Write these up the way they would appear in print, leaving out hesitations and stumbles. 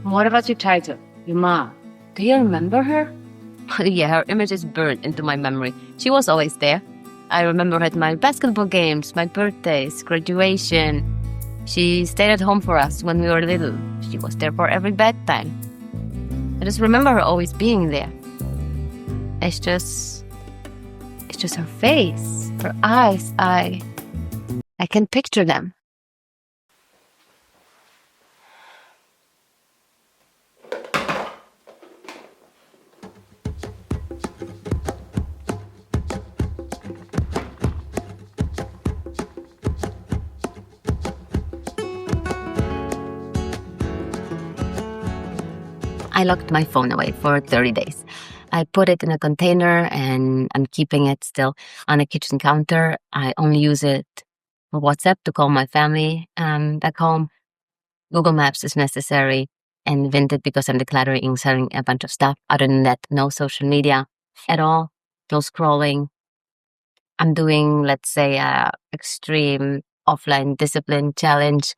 What about your title, your mom? Do you remember her? Yeah, her image is burned into my memory. She was always there. I remember her at my basketball games, my birthdays, graduation. She stayed at home for us when we were little. She was there for every bedtime. I just remember her always being there. It's just her face, her eyes. I can picture them. I locked my phone away for 30 days. I put it in a container and I'm keeping it still on a kitchen counter. I only use it for WhatsApp to call my family back home. Google Maps is necessary and Vinted because I'm decluttering, selling a bunch of stuff. Other than that, no social media at all, no scrolling. I'm doing, let's say, a extreme offline discipline challenge,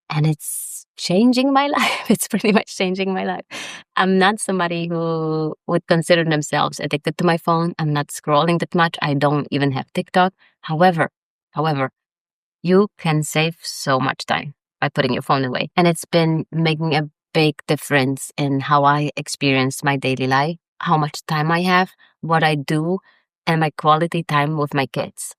and it's changing my life. It's pretty much changing my life. I'm not somebody who would consider themselves addicted to my phone. I'm not scrolling that much. I don't even have TikTok. However, you can save so much time by putting your phone away. And it's been making a big difference in how I experience my daily life, how much time I have, what I do, and my quality time with my kids.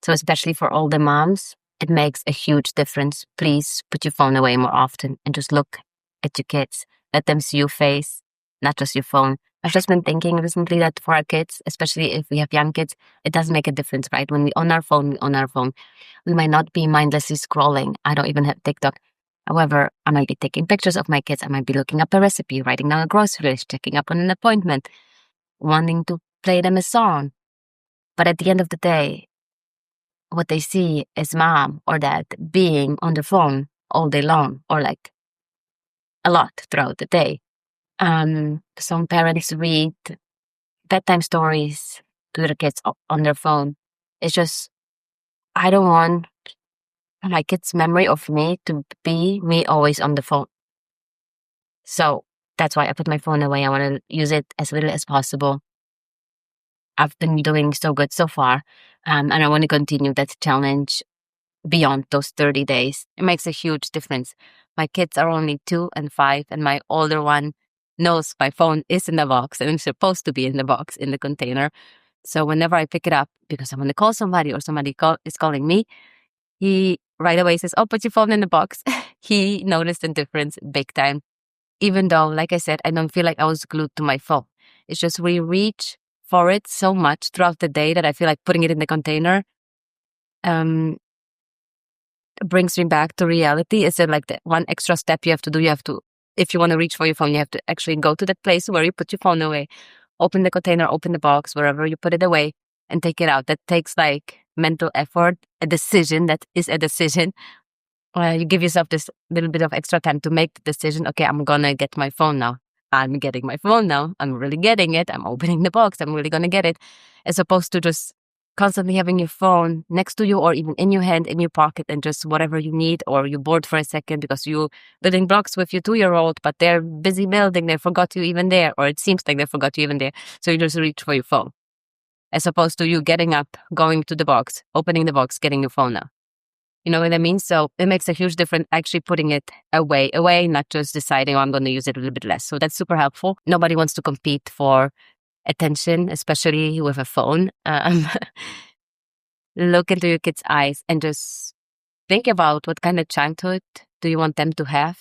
So especially for all the moms, it makes a huge difference. Please put your phone away more often and just look at your kids. Let them see your face, not just your phone. I've just been thinking recently that for our kids, especially if we have young kids, it does make a difference, right? When we on our phone, we on our phone. We might not be mindlessly scrolling. I don't even have TikTok. However, I might be taking pictures of my kids. I might be looking up a recipe, writing down a grocery list, checking up on an appointment, wanting to play them a song. But at the end of the day, what they see is mom or dad being on the phone all day long or like a lot throughout the day. Some parents read bedtime stories to their kids on their phone. It's just, I don't want my kids' memory of me to be me always on the phone. So that's why I put my phone away. I want to use it as little as possible. I've been doing so good so far, and I want to continue that challenge beyond those 30 days. It makes a huge difference. My kids are only 2 and 5, and my older one knows my phone is in the box and it's supposed to be in the box, in the container. So whenever I pick it up, because I want to call somebody or somebody is calling me, he right away says, "Oh, put your phone in the box." He noticed the difference big time. Even though, like I said, I don't feel like I was glued to my phone. It's just we reach for it so much throughout the day that I feel like putting it in the container brings me back to reality. Is it like the one extra step you have to do? You have to, if you want to reach for your phone, you have to actually go to that place where you put your phone away, open the container, open the box, wherever you put it away, and take it out. That takes like mental effort, a decision that is a decision. You give yourself this little bit of extra time to make the decision. Okay, I'm gonna get my phone now. I'm getting my phone now. I'm really getting it. I'm opening the box. I'm really gonna get it. As opposed to just constantly having your phone next to you or even in your hand, in your pocket, and just whatever you need, or you're bored for a second because you're building blocks with your 2-year-old, but they're busy building. They forgot you even there, or it seems like they forgot you even there. So you just reach for your phone. As opposed to you getting up, going to the box, opening the box, getting your phone now. You know what I mean? So it makes a huge difference actually putting it away, not just deciding, oh, I'm going to use it a little bit less. So that's super helpful. Nobody wants to compete for attention, especially with a phone. Look into your kids' eyes and just think about what kind of childhood do you want them to have?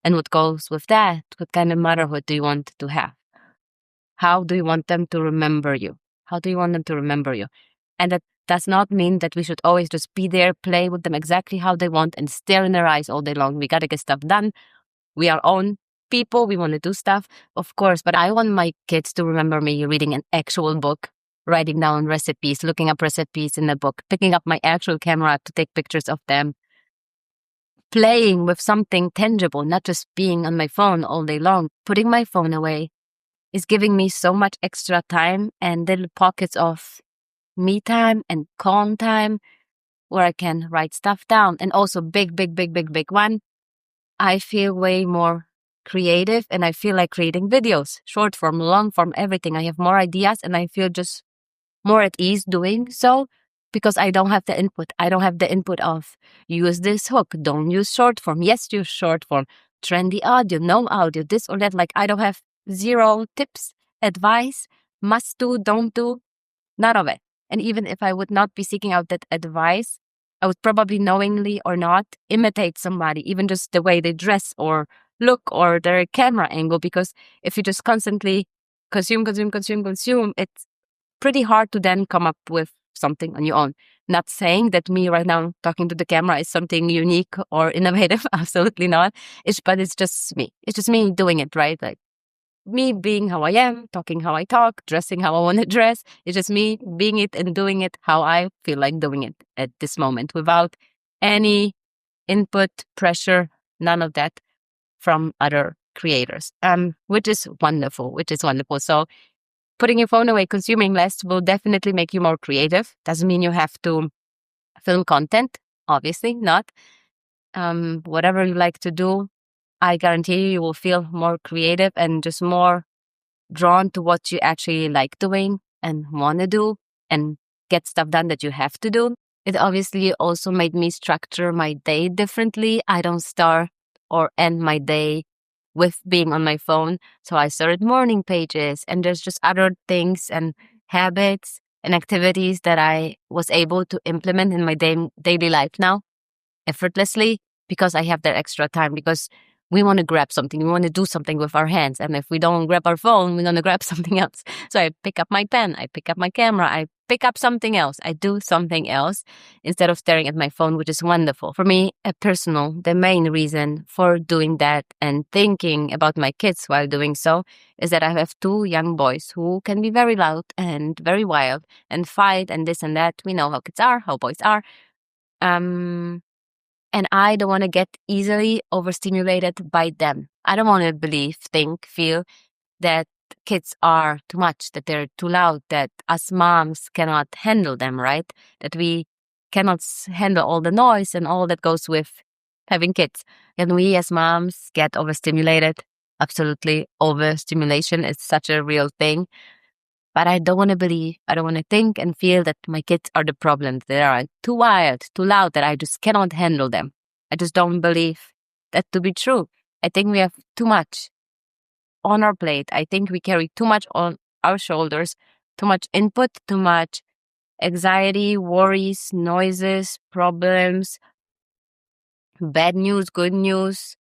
And what goes with that? What kind of motherhood do you want to have? How do you want them to remember you? How do you want them to remember you? And that does not mean that we should always just be there, play with them exactly how they want and stare in their eyes all day long. We got to get stuff done. We are own people. We want to do stuff, of course. But I want my kids to remember me reading an actual book, writing down recipes, looking up recipes in the book, picking up my actual camera to take pictures of them, playing with something tangible, not just being on my phone all day long. Putting my phone away is giving me so much extra time and little pockets of me time and calm time where I can write stuff down. And also big one, I feel way more creative and I feel like creating videos, short form, long form, everything. I have more ideas and I feel just more at ease doing so because I don't have the input. I don't have the input of use this hook, don't use short form. Yes, use short form. Trendy audio, no audio, this or that. Like I don't have zero tips, advice, must do, don't do, none of it. And even if I would not be seeking out that advice, I would probably knowingly or not imitate somebody, even just the way they dress or look or their camera angle. Because if you just constantly consume, it's pretty hard to then come up with something on your own. Not saying that me right now talking to the camera is something unique or innovative. Absolutely not. But it's just me. It's just me doing it, right? Like me being how I am, talking how I talk, dressing how I want to dress. It's just me being it and doing it how I feel like doing it at this moment without any input, pressure, none of that from other creators. Which is wonderful, So putting your phone away, consuming less will definitely make you more creative. Doesn't mean you have to film content, obviously not. Whatever you like to do, I guarantee you will feel more creative and just more drawn to what you actually like doing and want to do and get stuff done that you have to do. It obviously also made me structure my day differently. I don't start or end my day with being on my phone. So I started morning pages and there's just other things and habits and activities that I was able to implement in my daily life now effortlessly because I have that extra time because we want to grab something. We want to do something with our hands. And if we don't grab our phone, we're going to grab something else. So I pick up my pen, I pick up my camera, I pick up something else. I do something else instead of staring at my phone, which is wonderful. For me, the main reason for doing that and thinking about my kids while doing so is that I have two young boys who can be very loud and very wild and fight and this and that. We know how kids are, how boys are. And I don't want to get easily overstimulated by them. I don't want to believe, think, feel that kids are too much, that they're too loud, that us moms cannot handle them, right? That we cannot handle all the noise and all that goes with having kids. And we as moms get overstimulated. Absolutely. Overstimulation is such a real thing. But I don't want to believe, I don't want to think and feel that my kids are the problem. They are too wild, too loud, that I just cannot handle them. I just don't believe that to be true. I think we have too much on our plate. I think we carry too much on our shoulders, too much input, too much anxiety, worries, noises, problems, bad news, good news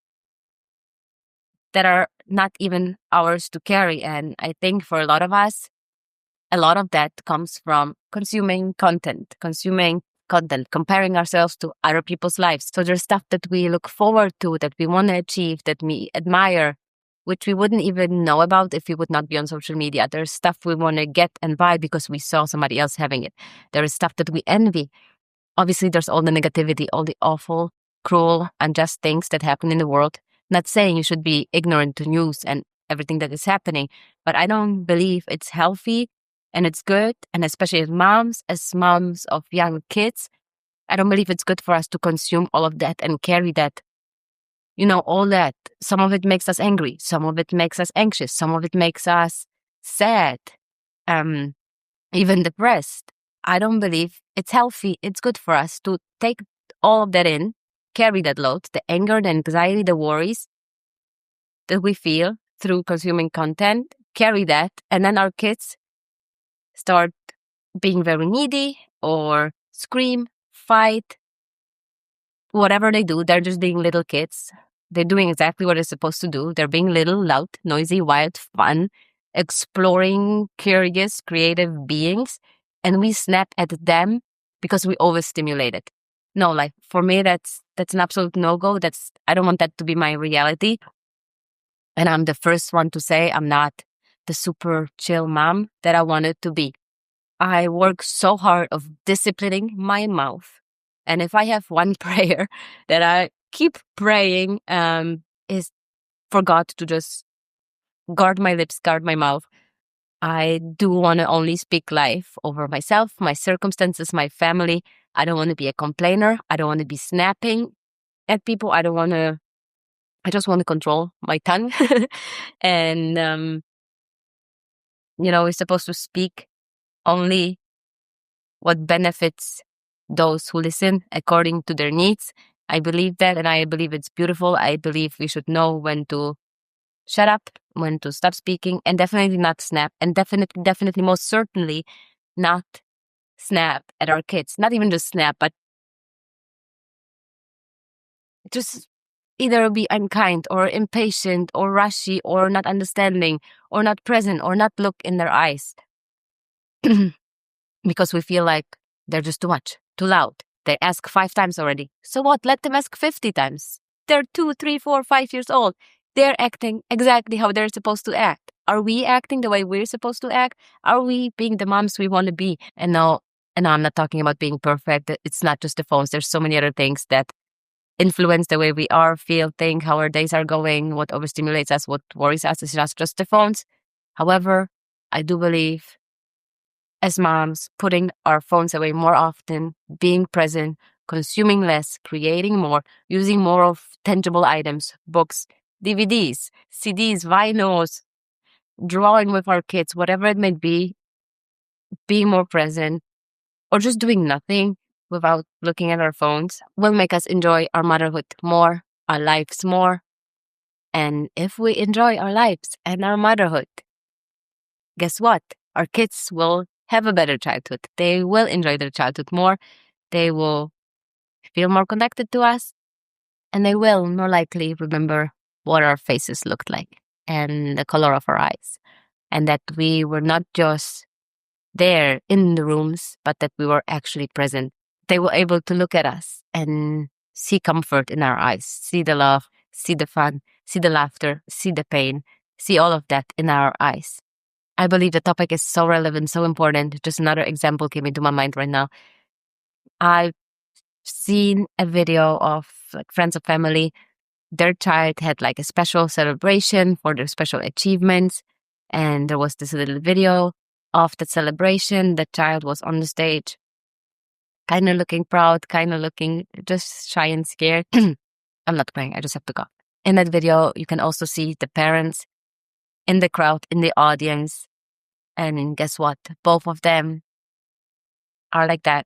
that are not even ours to carry. And I think for a lot of us, a lot of that comes from consuming content, comparing ourselves to other people's lives. So there's stuff that we look forward to, that we want to achieve, that we admire, which we wouldn't even know about if we would not be on social media. There's stuff we want to get and buy because we saw somebody else having it. There is stuff that we envy. Obviously, there's all the negativity, all the awful, cruel, unjust things that happen in the world. Not saying you should be ignorant to news and everything that is happening, but I don't believe it's healthy and it's good, and especially as moms of young kids, I don't believe it's good for us to consume all of that and carry that, all that. Some of it makes us angry. Some of it makes us anxious. Some of it makes us sad, even depressed. I don't believe it's healthy. It's good for us to take all of that in, carry that load, the anger, the anxiety, the worries that we feel through consuming content, carry that, and then our kids start being very needy or scream, fight, whatever they do. They're just being little kids. They're doing exactly what they're supposed to do. They're being little, loud, noisy, wild, fun, exploring, curious, creative beings. And we snap at them because we overstimulated. No, like for me, that's an absolute no-go. I don't want that to be my reality. And I'm the first one to say I'm not the super chill mom that I wanted to be. I work so hard of disciplining my mouth. And if I have one prayer that I keep praying is for God to just guard my lips, guard my mouth. I do want to only speak life over myself, my circumstances, my family. I don't want to be a complainer. I don't want to be snapping at people. I don't want to I just want to control my tongue. And, we're supposed to speak only what benefits those who listen according to their needs. I believe that, and I believe it's beautiful. I believe we should know when to shut up, when to stop speaking, and definitely not snap, and definitely, most certainly not snap at our kids. Not even just snap, but just either be unkind or impatient or rushy or not understanding or not present or not look in their eyes because we feel like they're just too much, too loud. They ask 5 times already. So what? Let them ask 50 times. They're 2, 3, 4, 5 years old. They're acting exactly how they're supposed to act. Are we acting the way we're supposed to act? Are we being the moms we want to be? And no, I'm not talking about being perfect. It's not just the phones. There's so many other things that influence the way we are, feel, think, how our days are going, what overstimulates us, what worries us. It's not just the phones. However, I do believe as moms, putting our phones away more often, being present, consuming less, creating more, using more of tangible items, books, DVDs, CDs, vinyls, drawing with our kids, whatever it may be, being more present, or just doing nothing without looking at our phones will make us enjoy our motherhood more, our lives more. And if we enjoy our lives and our motherhood, guess what? Our kids will have a better childhood. They will enjoy their childhood more. They will feel more connected to us. And they will more likely remember what our faces looked like and the color of our eyes. And that we were not just there in the rooms, but that we were actually present. They were able to look at us and see comfort in our eyes, see the love, see the fun, see the laughter, see the pain, see all of that in our eyes. I believe the topic is so relevant, so important. Just another example came into my mind right now. I've seen a video of like friends of family. Their child had like a special celebration for their special achievements. And there was this little video of the celebration. The child was on the stage, kind of looking proud, kind of looking just shy and scared. I'm not crying, I just have to cough. In that video, you can also see the parents in the crowd, in the audience. And guess what? Both of them are like that,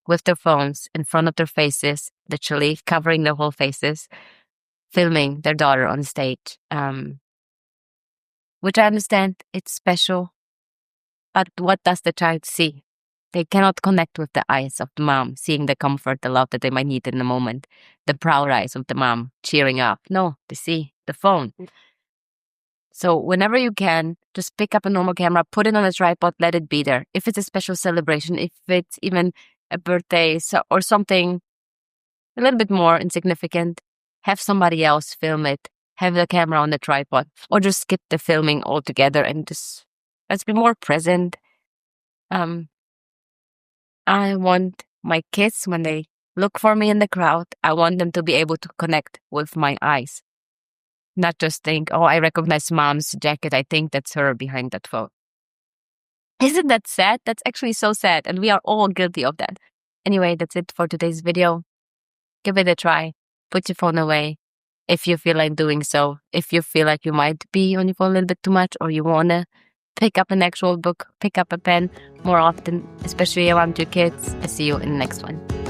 with their phones in front of their faces, literally covering their whole faces, filming their daughter on stage. Which I understand, it's special. But what does the child see? They cannot connect with the eyes of the mom, seeing the comfort, the love that they might need in the moment, the proud eyes of the mom cheering up. No, they see the phone. So whenever you can, just pick up a normal camera, put it on a tripod, let it be there. If it's a special celebration, if it's even a birthday or something a little bit more insignificant, have somebody else film it, have the camera on the tripod, or just skip the filming altogether and just let's be more present. I want my kids, when they look for me in the crowd, I want them to be able to connect with my eyes. Not just think, oh, I recognize mom's jacket. I think that's her behind that phone. Isn't that sad? That's actually so sad. And we are all guilty of that. Anyway, that's it for today's video. Give it a try. Put your phone away if you feel like doing so. If you feel like you might be on your phone a little bit too much, or you want to pick up an actual book, pick up a pen more often, especially around your kids. I'll see you in the next one.